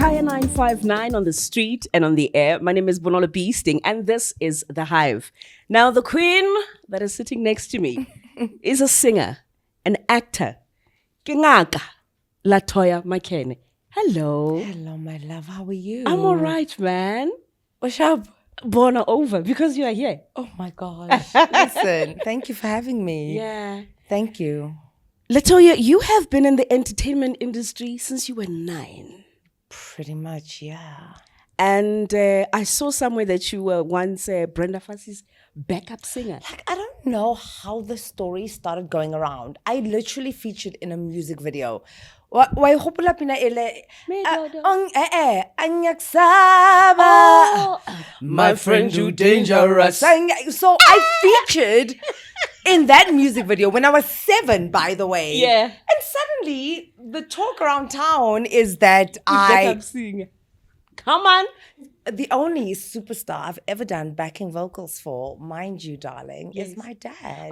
Kaya 959 on the street and on the air. My name is Bonola Beasting, and this is The Hive. Now, the queen that is sitting next to me is a singer, an actor, Kingaka, Letoya Makhene. Hello. Hello, my love. How are you? I'm all right, man. What's up? Born over because you are here. Oh my gosh. Listen, thank you for having me. Yeah. Thank you. Letoya, you have been in the entertainment industry since you were 9. Pretty much, yeah. And I saw somewhere that you were once Brenda Fassie's backup singer. Like, I don't know how the story started going around. I literally featured in a music video. My friend, you dangerous. So I featured in that music video when I was 7, by the way. Yeah. And suddenly, the talk around town is that Backup singer. Come on. the only superstar I've ever done backing vocals for, mind you, darling, is my dad.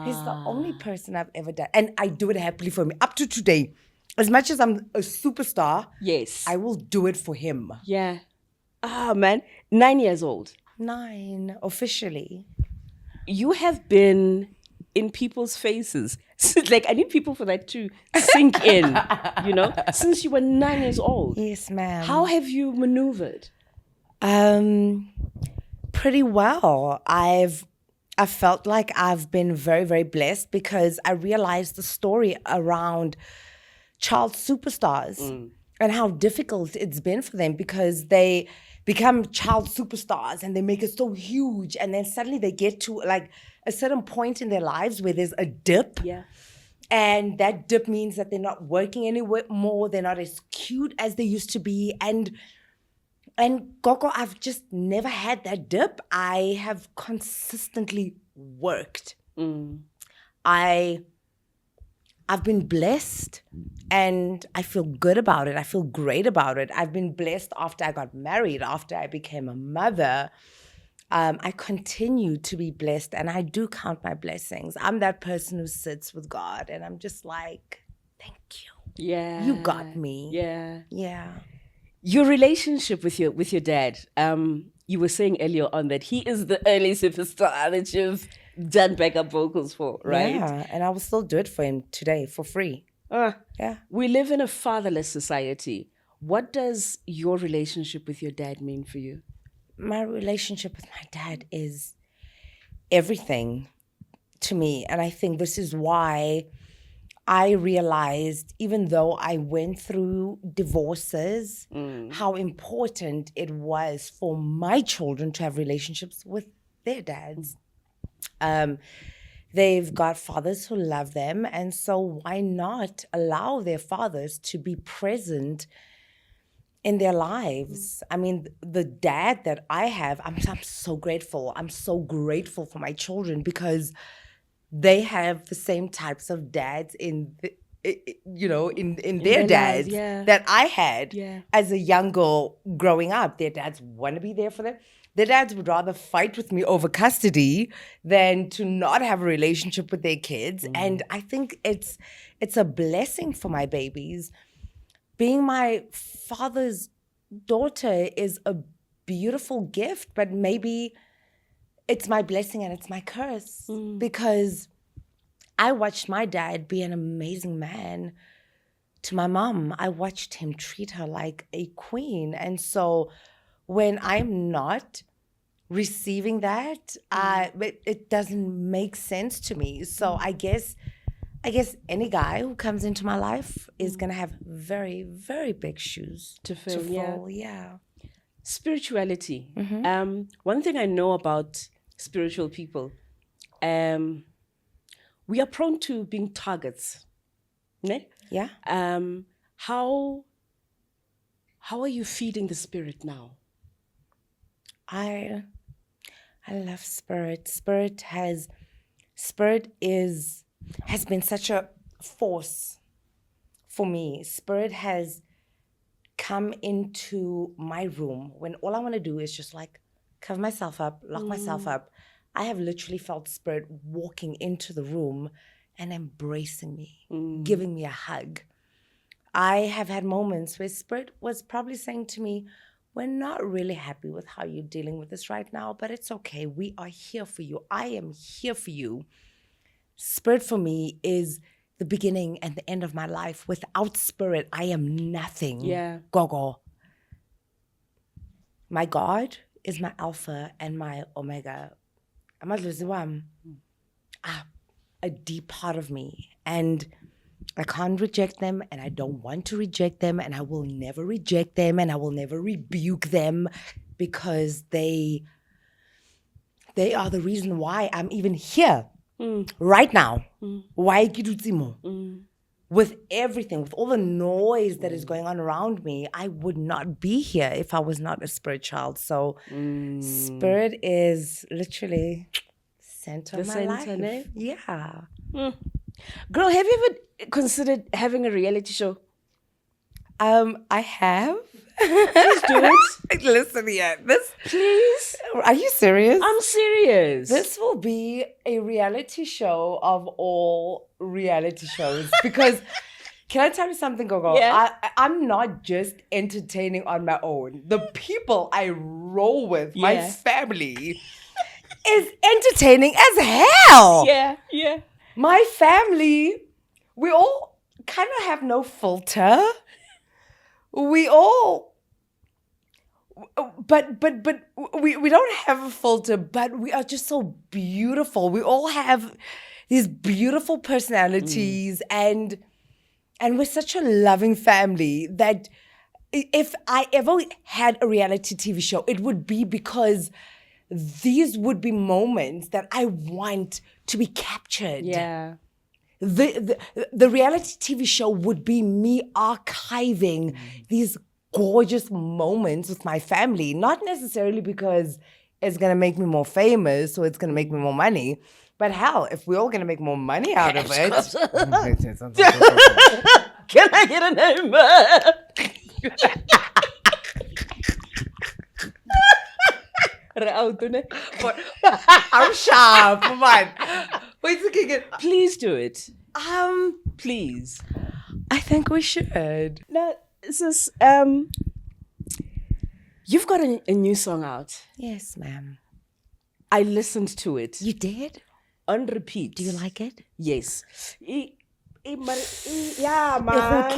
He's the only person I've ever done. And I do it happily for him. Up to today, as much as I'm a superstar, Yes. I will do it for him. Yeah. Man. 9 years old. 9, officially. You have been in people's faces. Like, I need people for that to sink in, since you were 9 years old. Yes, ma'am. How have you maneuvered? Pretty well. I felt like I've been very, very blessed because I realized the story around child superstars and how difficult it's been for them because they become child superstars and they make it so huge, and then suddenly they get to like a certain point in their lives where there's a dip. Yeah. And that dip means that they're not working anymore, they're not as cute as they used to be. And Coco, I've just never had that dip. I have consistently worked. I've been blessed and I feel good about it. I feel great about it. I've been blessed after I got married, after I became a mother. I continue to be blessed and I do count my blessings. I'm that person who sits with God and I'm just like, thank you. Yeah. You got me. Yeah. Yeah. Your relationship with your dad, you were saying earlier on that he is the early superstar that you've done backup vocals for, right? Yeah, and I will still do it for him today for free. Yeah. We live in a fatherless society. What does your relationship with your dad mean for you? My relationship with my dad is everything to me. And I think this is why I realized, even though I went through divorces, how important it was for my children to have relationships with their dads. They've got fathers who love them, and so why not allow their fathers to be present in their lives? I mean, the dad that I have, I'm so grateful. I'm so grateful for my children because they have the same types of dads in their dads that I had as a young girl growing up. Their dads want to be there for them. Their dads would rather fight with me over custody than to not have a relationship with their kids. And I think it's a blessing for my babies. Being my father's daughter is a beautiful gift, but maybe it's my blessing and it's my curse because I watched my dad be an amazing man to my mom. I watched him treat her like a queen. And so when I'm not receiving that, it doesn't make sense to me. So I guess any guy who comes into my life is going to have very, very big shoes to fill. Yeah. Spirituality. One thing I know about spiritual people, we are prone to being targets. Ne? Yeah. How are you feeding the spirit now? I love spirit. Spirit has been such a force for me. Spirit has come into my room when all I want to do is just like cover myself up, lock myself up. I have literally felt spirit walking into the room and embracing me, giving me a hug. I have had moments where Spirit was probably saying to me, we're not really happy with how you're dealing with this right now, but it's okay. We are here for you. I am here for you. Spirit for me is the beginning and the end of my life. Without Spirit, I am nothing. Yeah. Gogo. My God is my Alpha and my Omega. A deep part of me. And I can't reject them, and I don't want to reject them, and I will never reject them, and I will never rebuke them, because they are the reason why I'm even here right now. Why Kidutsimo? With everything, with all the noise that is going on around me, I would not be here if I was not a Spirit child. So Spirit is literally center of my life. Yeah. Girl, have you ever considered having a reality show? I have. Please do it. Listen here. Please. Are you serious? I'm serious. This will be a reality show of all reality shows. Because, can I tell you something, Gogo? Yeah. I'm not just entertaining on my own. The people I roll with, my family, is entertaining as hell. Yeah. My family, we all kind of have no filter. We all, but we don't have a filter, but we are just so beautiful. We all have these beautiful personalities, and we're such a loving family that if I ever had a reality TV show, it would be because these would be moments that I want to be captured. Yeah. The reality TV show would be me archiving these gorgeous moments with my family, not necessarily because it's going to make me more famous or it's going to make me more money, but hell, if we're all going to make more money out of it. Can I get a name? I'm sharp. Come on. Please do it. Please. I think we should. Now, sis, you've got a new song out. Yes, ma'am. I listened to it. You did? On repeat. Do you like it? Yes. Yeah, man.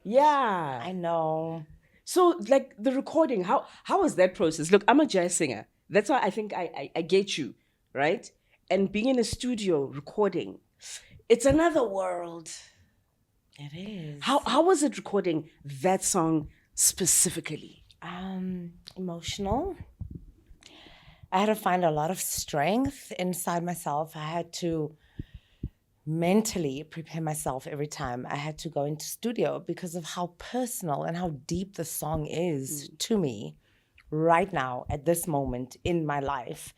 Yeah. I know. So, like, the recording, how was that process? Look, I'm a jazz singer. That's why I think I get you, right? And being in a studio recording, it's another world. It is. How was it recording that song specifically? Emotional. I had to find a lot of strength inside myself. I had to mentally prepare myself every time I had to go into studio because of how personal and how deep the song is to me right now at this moment in my life.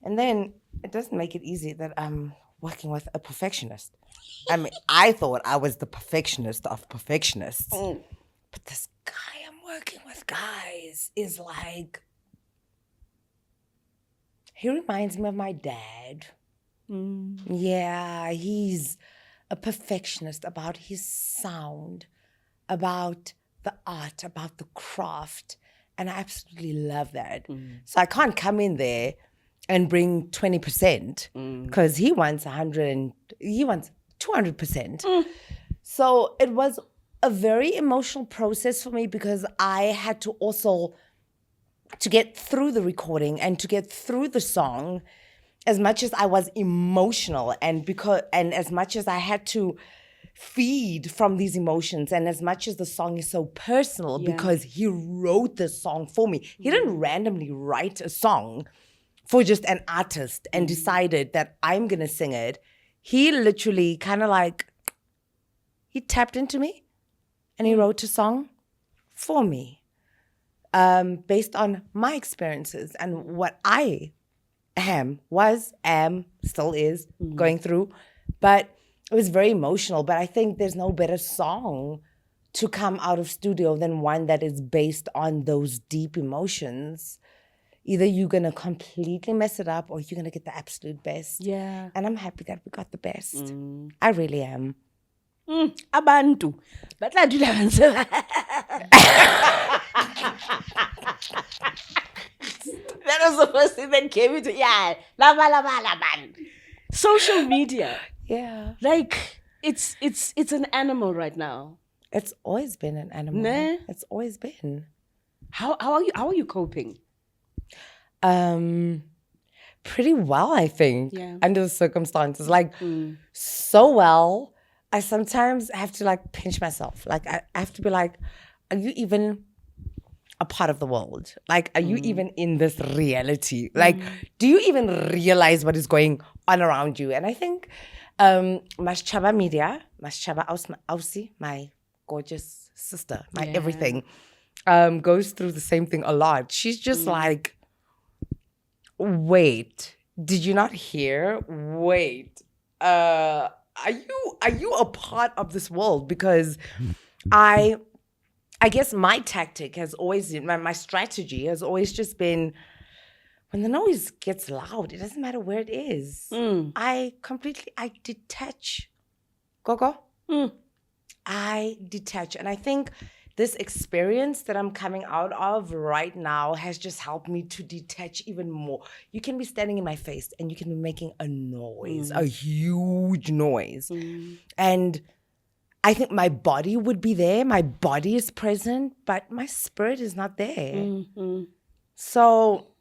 And then it doesn't make it easy that I'm working with a perfectionist. I mean, I thought I was the perfectionist of perfectionists. But this guy I'm working with, guys, is like, he reminds me of my dad. Yeah, he's a perfectionist about his sound, about the art, about the craft. And I absolutely love that. So I can't come in there and bring 20% because he wants 100 and he wants 200%. So it was a very emotional process for me because I had to also, to get through the recording and to get through the song, as much as I was emotional and as much as I had to feed from these emotions, and as much as the song is so personal because he wrote this song for me. He didn't randomly write a song for just an artist and decided that I'm going to sing it. He literally kind of like, he tapped into me and he wrote a song for me based on my experiences and what I am, still is going through. But it was very emotional. But I think there's no better song to come out of studio than one that is based on those deep emotions. Either you're going to completely mess it up or you're going to get the absolute best. Yeah. And I'm happy that we got the best. I really am. Abantu. Batla dula banse. That was the first thing that came into lava. Social media. Yeah. Like it's an animal right now. It's always been an animal. Nah. It's always been. How are you coping? Pretty well, I think. Yeah. Under the circumstances. Like so well. I sometimes have to like pinch myself. Like I have to be like, are you even a part of the world? Like, are you even in this reality? Like, do you even realize what is going on around you? And I think Maschaba Media, Maschaba Ausi, my gorgeous sister, my everything, goes through the same thing a lot. She's just like, wait, did you not hear? Wait, are you a part of this world? Because I guess my tactic has always been, my strategy has always just been, when the noise gets loud, it doesn't matter where it is. I detach. Gogo? I detach. And I think this experience that I'm coming out of right now has just helped me to detach even more. You can be standing in my face and you can be making a noise, a huge noise. And I think my body would be there. My body is present, but my spirit is not there. So,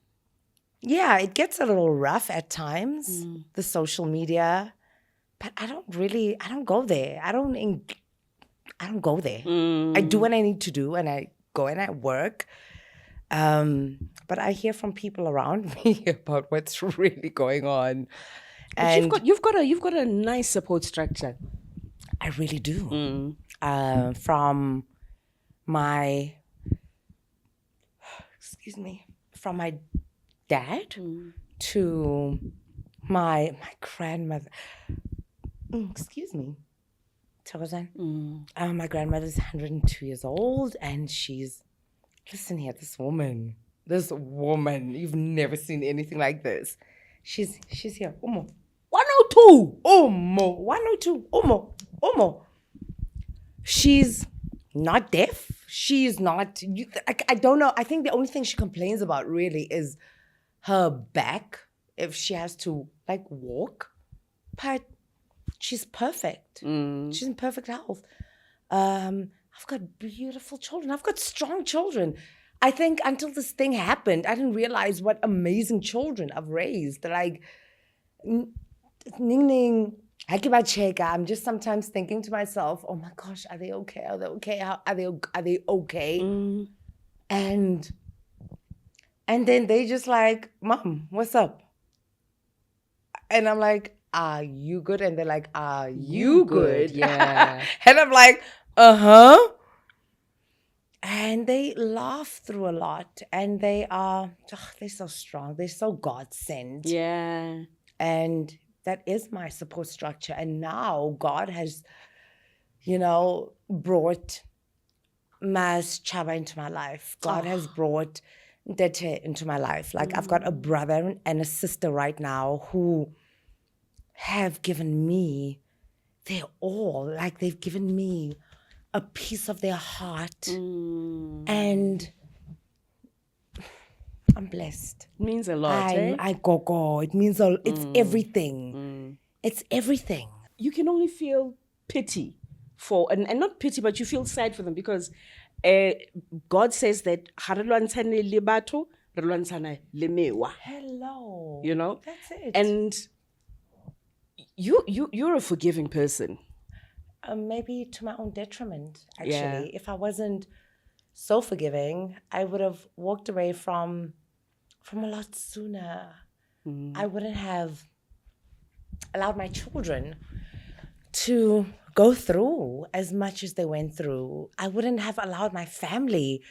yeah, it gets a little rough at times, the social media. But I don't go there. I don't go there. I do what I need to do, and I go and I work. But I hear from people around me about what's really going on. And But you've got a nice support structure. I really do. From my dad to my grandmother. Excuse me. My grandmother's 102 years old, and listen here, this woman, you've never seen anything like this. She's here. 102. 102. She's not deaf. She's not, I don't know. I think the only thing she complains about really is her back, if she has to like walk. But she's perfect. She's in perfect health. I've got beautiful children. I've got strong children. I think until this thing happened, I didn't realize what amazing children I've raised. Like, I'm just sometimes thinking to myself, oh my gosh, are they okay? Are they okay? Are they okay? And then they just like, Mom, what's up? And I'm like, are you good? And they're like, are you good? Yeah. And I'm like, uh-huh. And they laugh through a lot. And they're so strong. They're so God-sent. Yeah. And that is my support structure. And now God has, brought Mas Chaba into my life. God has brought Dete into my life. Like, I've got a brother and a sister right now who have given me their all. Like, they've given me a piece of their heart. And I'm blessed. It means a lot, I go. It means it's everything. It's everything. You can only feel pity for, and not pity, but you feel sad for them because God says that Hello. That's it. And you're a forgiving person. Maybe to my own detriment, actually. Yeah. If I wasn't so forgiving, I would have walked away from a lot sooner. I wouldn't have allowed my children to go through as much as they went through. I wouldn't have allowed my family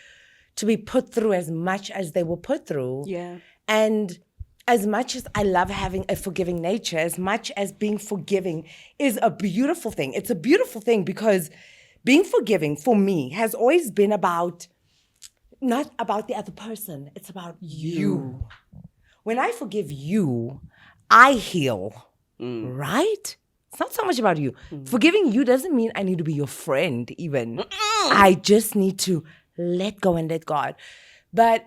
to be put through as much as they were put through. Yeah. And as much as I love having a forgiving nature, as much as being forgiving is a beautiful thing. It's a beautiful thing because being forgiving for me has always been about not about the other person. It's about you. When I forgive you, I heal, right? It's not so much about you. Forgiving you doesn't mean I need to be your friend even. I just need to let go and let God. But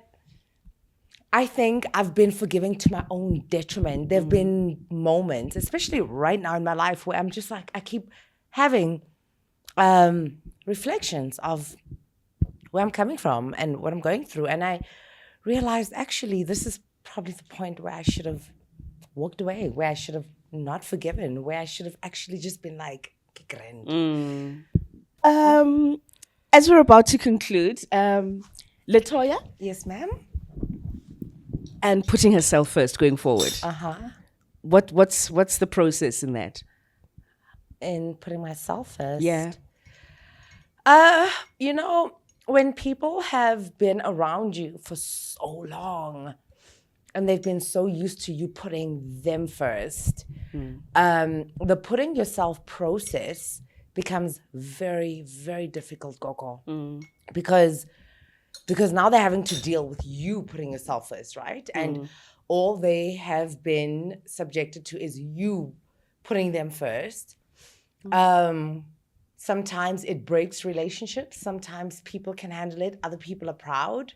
I think I've been forgiving to my own detriment. There have been moments, especially right now in my life, where I'm just like, I keep having reflections of where I'm coming from and what I'm going through. And I realized, actually, this is probably the point where I should have walked away, where I should have not forgiven, where I should have actually just been like, As we're about to conclude, Letoya, yes, ma'am. and putting herself first going forward. What's the process in that? In putting myself first. Yeah. You know, when people have been around you for so long and they've been so used to you putting them first, the putting yourself process becomes very, very difficult, Coco. Because now they're having to deal with you putting yourself first, right? And all they have been subjected to is you putting them first. Sometimes it breaks relationships. Sometimes people can handle it. Other people are proud.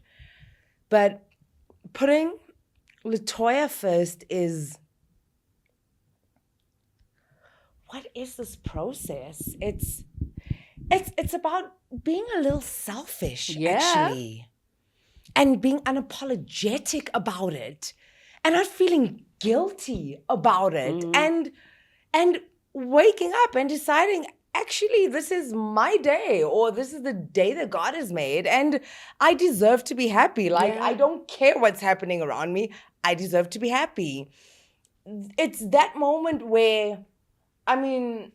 But putting Letoya first is... What is this process? It's about being a little selfish, actually. And being unapologetic about it. And not feeling guilty about it. And waking up and deciding, actually, this is my day, or this is the day that God has made, and I deserve to be happy. Like, I don't care what's happening around me. I deserve to be happy. It's that moment where, I mean,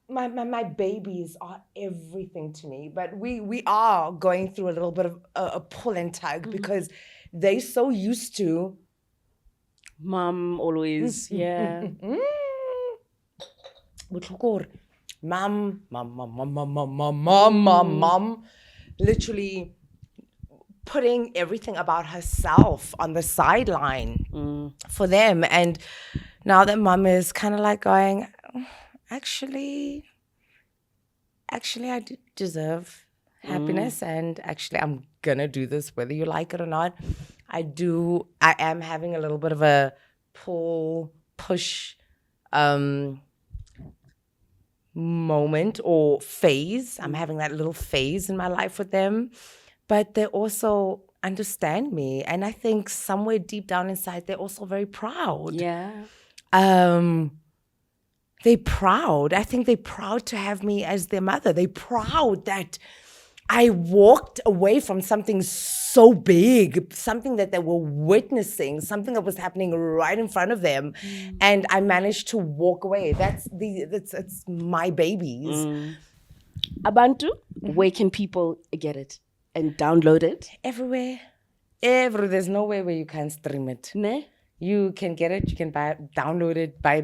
my babies are everything to me, but we are going through a little bit of a pull and tug because they're so used to Mom always, Mom, literally putting everything about herself on the sideline for them. And now that mom is kind of like going, actually, I deserve happiness, and actually I'm gonna do this whether you like it or not. I am having a little bit of a push moment or phase. I'm having that little phase in my life with them, but they also understand me, and I think somewhere deep down inside they're also very proud. They're proud. I think they're proud to have me as their mother. They're proud that I walked away from something so big, something that they were witnessing, something that was happening right in front of them, and I managed to walk away. It's my babies. Abantu, where can people get it and download it? Everywhere. There's nowhere where you can't stream it. Ne? You can get it, you can download it, buy.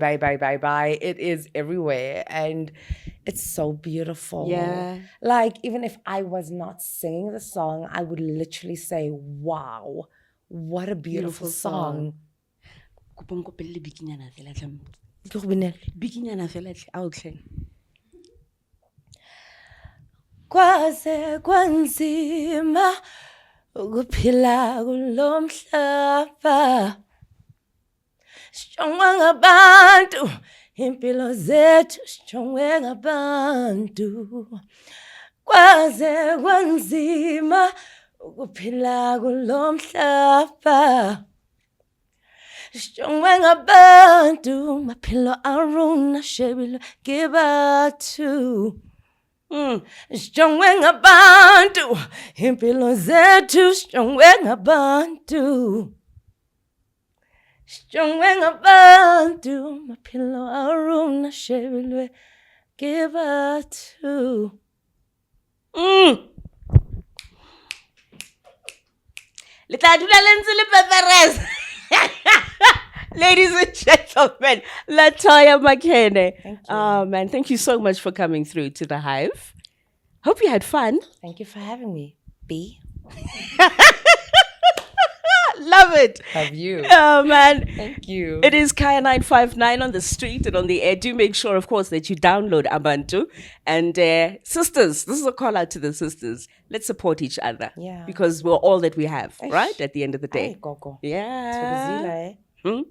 It is everywhere. And it's so beautiful. Yeah. Like, even if I was not singing the song, I would literally say, wow, what a beautiful song. Kwaze kwanzima ukuphila kulo mhlaba. Strongwe ngabantu, impilo zethu strongwe ngabantu. Kwaze kwanzima ukuphila kulo mhlaba. Strongwe ngabantu, maphilo aruna shebile gibatu. Strongwe ngabantu, impilo zethu strongwe ngabantu. Strongwe ngabantu, maphilo aruna shebile gibatu. Ladies and gentlemen, Letoya Makhene. Thank you. Oh man, thank you so much for coming through to the Hive. Hope you had fun. Thank you for having me, B. Love it. Have you? Oh, man. Thank you. It is Kaya 959 on the street and on the air. Do make sure, of course, that you download Abantu. And sisters, this is a call out to the sisters. Let's support each other. Yeah. Because we're all that we have, right? At the end of the day. Aye, Gogo. Yeah. That's what